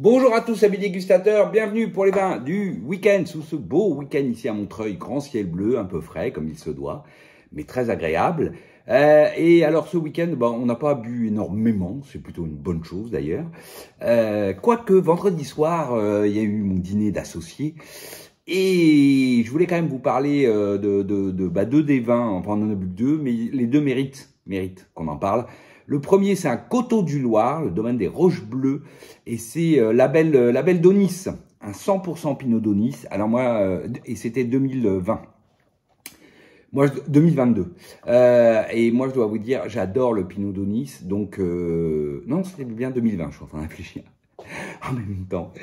Bonjour à tous amis dégustateurs, bienvenue pour les vins du week-end, sous ce beau week-end ici à Montreuil, grand ciel bleu, un peu frais comme il se doit, mais très agréable. Et alors ce week-end, on n'a pas bu énormément, c'est plutôt une bonne chose d'ailleurs. Quoique vendredi soir, il y a eu mon dîner d'associés. Et je voulais quand même vous parler deux des vins, enfin on en a bu deux, mais les deux méritent qu'on en parle. Le premier, c'est un Coteaux du Loir, le domaine des Roches Bleues, et c'est label Donis, un 100% Pinot Donis. Alors moi, et c'était 2020. Moi, 2022. Et moi, je dois vous dire, j'adore le Pinot Donis. Donc, non, c'était bien 2020, je suis en train de réfléchir. En même temps.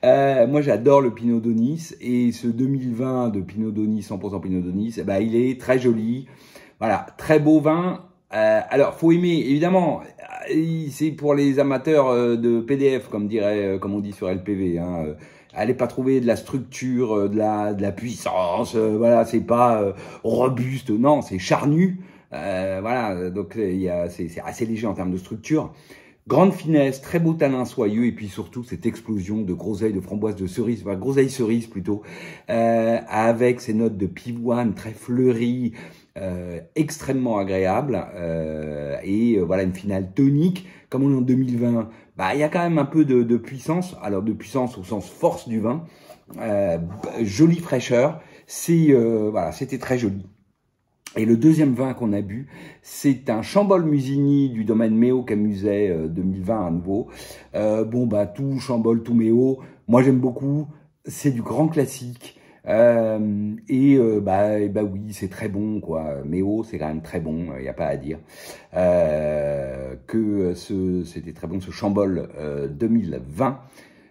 Moi, j'adore le Pinot Donis. Et ce 2020 de Pinot Donis, 100% Pinot Donis, il est très joli. Voilà, très beau vin. Alors, faut aimer, évidemment, c'est pour les amateurs de PDF, comme on dit sur LPV. Hein. Allez pas trouver de la structure, de la puissance. Voilà, c'est pas robuste, non, c'est charnu. Voilà, donc c'est assez léger en termes de structure. Grande finesse, très beau tanin soyeux, et puis surtout cette explosion de groseille, de framboise, de cerise, groseille cerise plutôt, avec ces notes de pivoine très fleuries, extrêmement agréable, et voilà une finale tonique. Comme on est en 2020, il y a quand même un peu de puissance, alors de puissance au sens force du vin, jolie fraîcheur, voilà, c'était très joli. Et le deuxième vin qu'on a bu, c'est un Chambol Musigny du domaine Méo Camuset 2020 à nouveau. Tout Chambol, tout Méo. Moi, j'aime beaucoup. C'est du grand classique. Oui, c'est très bon, quoi. Méo, c'est quand même très bon. Il n'y a pas à dire. C'était très bon, ce Chambol 2020.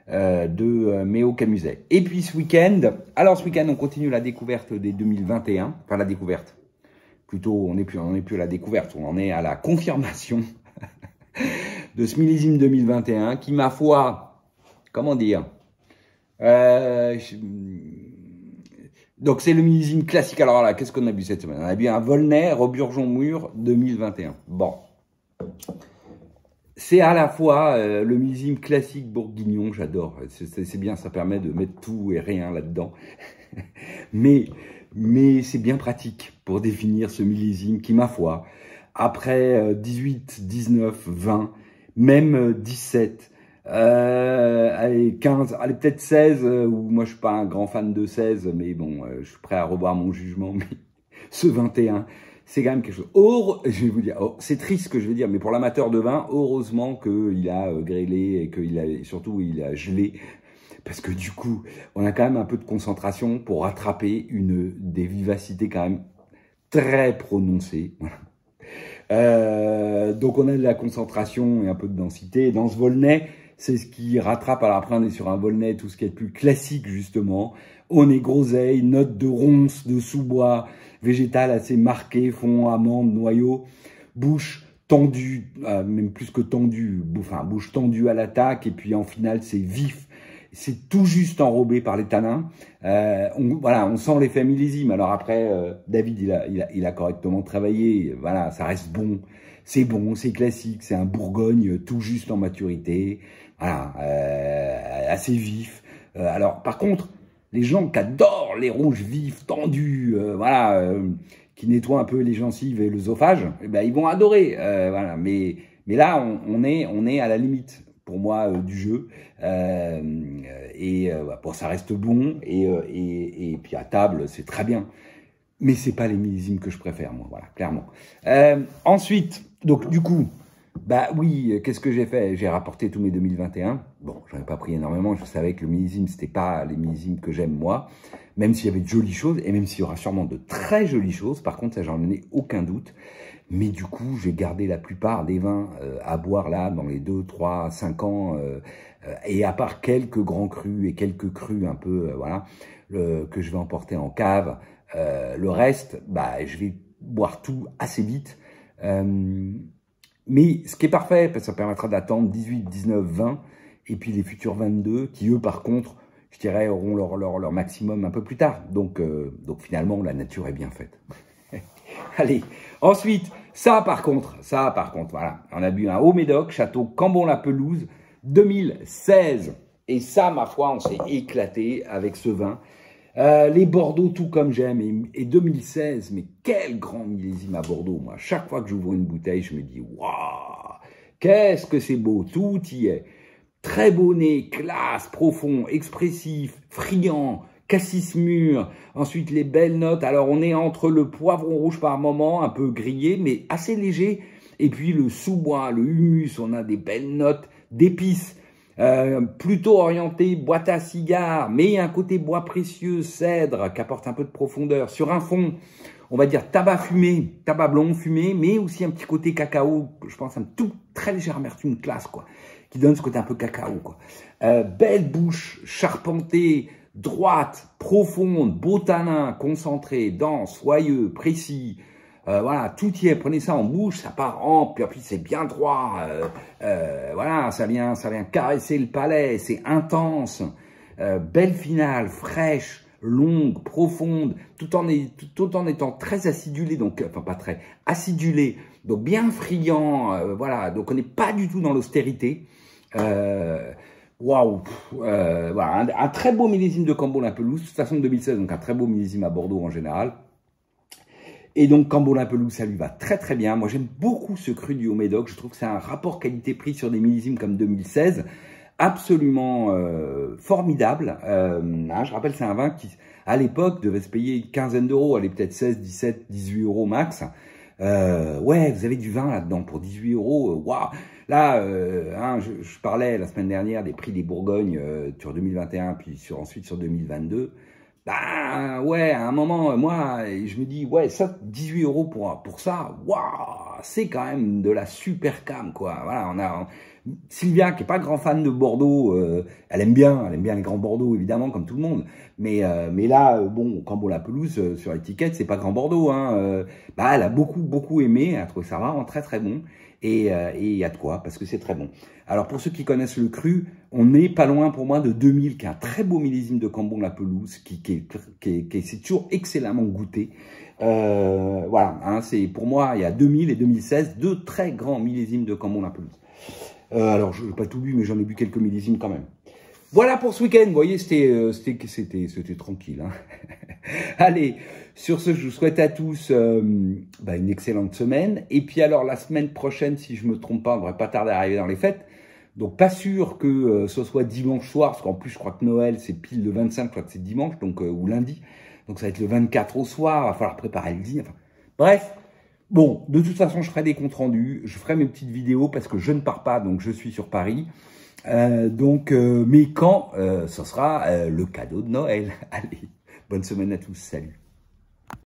De Méo Camuset. Et puis ce week-end, on continue la découverte des 2021. Enfin, la découverte. Plutôt, on n'est plus à la découverte, on en est à la confirmation de ce millésime 2021 qui, ma foi, comment dire, donc c'est le millésime classique. Alors là, qu'est-ce qu'on a bu cette semaine? On a bu un Volnay Roburgeon-Mur 2021. Bon, c'est à la fois le millésime classique bourguignon, j'adore. C'est bien, ça permet de mettre tout et rien là-dedans. Mais c'est bien pratique pour définir ce millésime qui, ma foi, après 18, 19, 20, même 17, allez, 15, allez, peut-être 16, où moi je suis pas un grand fan de 16, mais bon, je suis prêt à revoir mon jugement, mais ce 21, c'est quand même quelque chose. Je vais vous dire, c'est triste ce que je vais dire, mais pour l'amateur de vin, heureusement qu'il a grêlé et surtout il a gelé. Parce que du coup, on a quand même un peu de concentration pour rattraper des vivacités quand même très prononcées. Donc on a de la concentration et un peu de densité. Et dans ce Volnay, c'est ce qui rattrape. Alors après, on est sur un Volnay, tout ce qui est plus classique justement. On est groseille, notes de ronces, de sous-bois, végétal assez marqué, fond, amande, noyau, bouche tendue, même plus que tendue, enfin bouche tendue à l'attaque. Et puis en finale, c'est vif. C'est tout juste enrobé par les tanins. On sent l'effet millésime. Alors après, David, il a correctement travaillé. Voilà, ça reste bon, c'est classique, c'est un Bourgogne tout juste en maturité. Voilà, assez vif. Alors par contre, les gens qui adorent les rouges vifs, tendus, qui nettoient un peu les gencives et l'œsophage, ils vont adorer. Voilà, mais là, on est à la limite. Pour moi, du jeu, ça reste bon, et puis à table, c'est très bien, mais c'est pas les millésimes que je préfère, moi, voilà, clairement. Ensuite, donc du coup, oui, qu'est-ce que j'ai fait? J'ai rapporté tous mes 2021. Bon, j'en ai pas pris énormément, je savais que le millésime, c'était pas les millésimes que j'aime, moi, même s'il y avait de jolies choses, et même s'il y aura sûrement de très jolies choses, par contre, ça, j'en ai aucun doute. Mais du coup, j'ai gardé la plupart des vins à boire là, dans les 2, 3, 5 ans, et à part quelques grands crus et quelques crus un peu, que je vais emporter en cave, le reste, je vais boire tout assez vite. Mais ce qui est parfait, parce que ça permettra d'attendre 18, 19, 20, et puis les futurs 22, qui eux, par contre, je dirais, auront leur maximum un peu plus tard. Donc finalement, la nature est bien faite. Allez, ensuite, ça par contre, voilà. On a bu un Haut-Médoc, château Cambon-la-Pelouse, 2016. Et ça, ma foi, on s'est éclaté avec ce vin. Les Bordeaux, tout comme j'aime. Et 2016, mais quel grand millésime à Bordeaux, moi. Chaque fois que j'ouvre une bouteille, je me dis, waouh, qu'est-ce que c'est beau, tout y est. Très beau nez, classe, profond, expressif, friand, cassis mûr. Ensuite, les belles notes. Alors, on est entre le poivron rouge par moment, un peu grillé, mais assez léger. Et puis, le sous-bois, le humus, on a des belles notes d'épices. Plutôt orienté boîte à cigares, mais un côté bois précieux, cèdre, qui apporte un peu de profondeur. Sur un fond, on va dire tabac fumé, tabac blond fumé, mais aussi un petit côté cacao, je pense un tout très léger amertume classe, quoi, qui donne ce côté un peu cacao, quoi. Belle bouche, charpentée, droite, profonde, beau tanin, concentré, dense, soyeux, précis. Voilà, tout y est. Prenez ça en bouche, ça part ample, puis c'est bien droit. Voilà, ça vient caresser le palais, c'est intense. Belle finale, fraîche, longue, profonde, tout en étant très acidulé, donc enfin pas très acidulé, donc bien friand. Voilà, donc on n'est pas du tout dans l'austérité. Waouh, voilà, un très beau millésime de Cambo-Limpelouse. De toute façon, 2016, donc un très beau millésime à Bordeaux en général. Et donc, Cambo-Limpelouse, ça lui va très très bien. Moi, j'aime beaucoup ce cru du Haut-Médoc. Je trouve que c'est un rapport qualité-prix sur des millésimes comme 2016 absolument formidable. Je rappelle, c'est un vin qui, à l'époque, devait se payer une quinzaine d'euros. Elle est peut-être 16, 17, 18 euros max. Ouais, vous avez du vin là-dedans pour 18 euros. Waouh! Là, je parlais la semaine dernière des prix des Bourgognes sur 2021, puis ensuite sur 2022. Bah ouais, à un moment, moi, je me dis, ouais, ça, 18 euros pour ça, waouh, c'est quand même de la super cam, quoi. Voilà, on a Sylvia, qui est pas grand fan de Bordeaux, elle aime bien les grands Bordeaux, évidemment, comme tout le monde. Mais là, bon, Cambo-Limpelouse, sur l'étiquette, c'est pas grand Bordeaux, hein. Bah, elle a beaucoup aimé, elle a trouvé ça vraiment très très bon. Et il y a de quoi, parce que c'est très bon. Alors, pour ceux qui connaissent le cru, on n'est pas loin pour moi de 2000, qui est un très beau millésime de Cambo-Limpelouse, c'est toujours excellemment goûté. Voilà, hein, c'est pour moi, il y a 2000 et 2016, deux très grands millésimes de Cambo-Limpelouse. Alors, je n'ai pas tout bu, mais j'en ai bu quelques millésimes quand même. Voilà pour ce week-end. Vous voyez, c'était tranquille. Hein. Allez, sur ce, je vous souhaite à tous une excellente semaine. Et puis alors, la semaine prochaine, si je me trompe pas, on ne devrait pas tarder à arriver dans les fêtes. Donc, pas sûr que ce soit dimanche soir, parce qu'en plus, je crois que Noël, c'est pile le 25, je crois que c'est dimanche, donc ou lundi. Donc, ça va être le 24 au soir, il va falloir préparer le dîner. Enfin, bref. Bon, de toute façon, je ferai des comptes rendus, je ferai mes petites vidéos parce que je ne pars pas, donc je suis sur Paris. Mais quand ce sera le cadeau de Noël. Allez, bonne semaine à tous, salut.